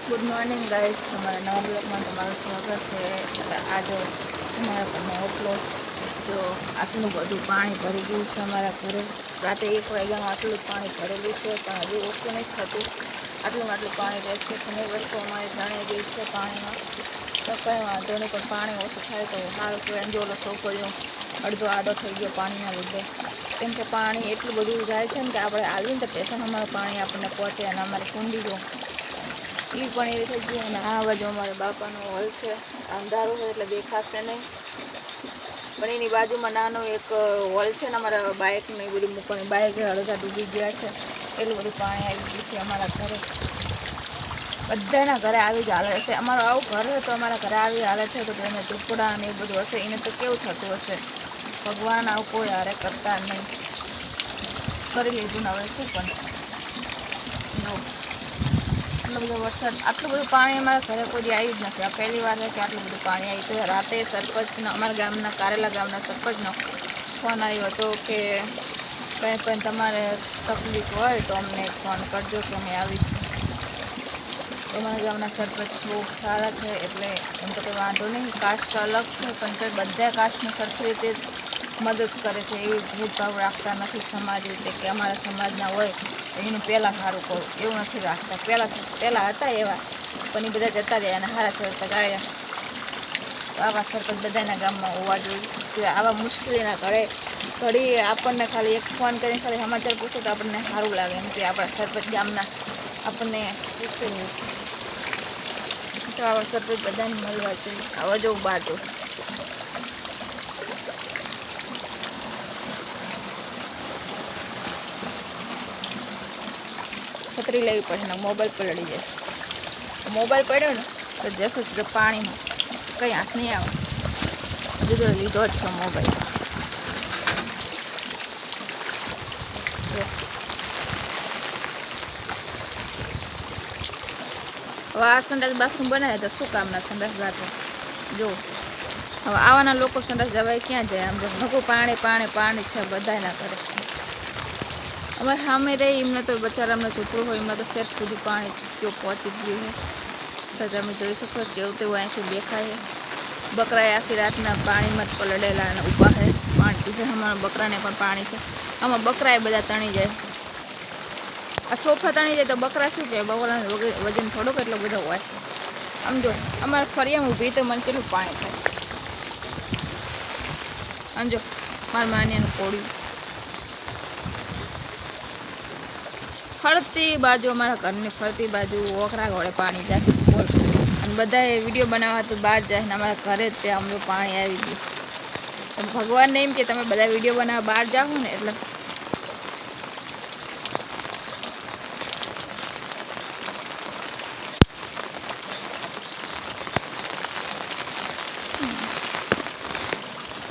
Good morning guys, તમારા નવા બ્લોગમાં તમારું સ્વાગત છે। આજે અમારા ઘરમાં એટલો જો આટલું બધું પાણી ભરી ગયું છે અમારા ઘરે। રાતે 1 વાગ્યાનું આટલું પાણી ભરેલું છે, પણ હજુ ઓછું નથી થતું। આટલું પાણી રહેશે। ઘણી વસ્તુ અમારે તણાઈ ગઈ છે પાણીમાં, તો કંઈ વાંધો નહીં, પણ પાણી ઓછું થાય તો સારું કહેવાય। જો ઓલો સોફો જો અડધો આડો થઈ ગયો પાણીના લીધે, કેમ કે પાણી એટલું બધું જાય છે ને કે આપણે આવીને તો સ્ટેશન અમારું પાણી આપણને પહોંચે। અને અમારી કુંડી જો એ પણ એવી થઈ ગઈ। અને આ બાજુ અમારા બાપાનો હોલ છે, અંધારું છે એટલે દેખાશે નહીં, પણ એની બાજુમાં નાનો એક હોલ છે ને અમારા બાઇકને એ બધું મૂકવાની, બાઇક અડધા ડૂબી ગયા છે। એટલું બધું પાણી આવી ગયું છે અમારા ઘરે। બધાના ઘરે આવી જ હાલે છે। અમારું આવું ઘર હોય તો અમારા ઘરે આવી હાલે છે, તો એને ઝૂંપડા અને એ બધું હશે, એને તો કેવું થતું હશે। ભગવાન આવું કોઈ હારે કરતા નહીં, કરી લીધું ને હવે શું પણ આટલો બધો વરસાદ, આટલું બધું પાણી અમારા ઘરે કોઈ આવ્યું જ નથી। આ પહેલી વાર છે કે આટલું બધું પાણી આવ્યું। તો રાતે સરપંચનો, અમારા ગામના કારેલા ગામના સરપંચનો ફોન આવ્યો હતો કે કંઈ પણ તમારે તકલીફ હોય તો અમને ફોન કરજો કે અમે આવીશું। અમારા ગામના સરપંચ બહુ સારા છે, એટલે એમ તો કંઈ વાંધો નહીં। કાસ્ટ અલગ છે પણ તો બધા કાસ્ટને સરખી રીતે મદદ કરે છે, એવી ભેદભાવ રાખતા નથી સમાજ રીતે કે અમારા સમાજના હોય એનું પહેલાં સારું કહું, એવું નથી રાખતા। પહેલાં હતા એવા, પણ એ બધા જતા રહ્યા અને સારા થતા ગયા। તો આવા સરપંચ બધાના ગામમાં હોવા જોઈએ। આવા મુશ્કેલીના ઘડી આપણને ખાલી એક ફોન કરીને ખાલી સમાચાર પૂછે તો આપણને સારું લાગે, એમ કે આપણા સરપંચ ગામના આપણને પૂછે। તો આવા સરપંચ બધાને મળવા જોઈએ। આવા જવું બાજુ છત્રી લેવી પડે ને મોબાઈલ પલળી જશે। મોબાઈલ પડ્યો ને તો જશે તો પાણીમાં કંઈ હાથ નહીં આવે। હજુ તો લીધો જ છે મોબાઈલ। હવે આ સંડાસ બાથરૂમ બનાવે તો શું કામના સંડાસ બાથરૂમ જો હવે આવાના લોકો સંડાસ જવાય ક્યાં જાય? આમ જો નકું પાણી પાણી પાણી છે બધાના ઘરે। અમારે સામે રહી એમને તો બચારામને ઝૂંપડું હોય, એમને તો સેટ સુધી પાણી જો પહોંચી ગયું છે। તો તમે જોઈ શકો જેવું તેવું અહીંથી દેખાય। બકરાએ આખી રાતના પાણીમાં જ પલળેલા અને ઊભા છે, પાણી પીશે। અમારા બકરાને પણ પાણી છે, આમાં બકરાએ બધા તણી જાય। આ સોફા તણી જાય તો બકરા શું કહે? બકરાનું વજન થોડોક એટલો બધો હોય। આમ જો અમારે ફરિયામાં ઊભી તો મને કેટલું પાણી થાય। આમ જો મારા માન્યાનું કોળ્યું ફરતી બાજુ, અમારા ઘરની ફરતી બાજુ ઓખરા ઘોડે પાણી જાય બોલ। અને બધાએ વિડીયો બનાવવા તો બહાર જાય ને અમારા ઘરે જ ત્યાં અમને પાણી આવી ગયું। ભગવાનને એમ કે તમે બધા વિડીયો બનાવવા બહાર જાઓ ને એટલે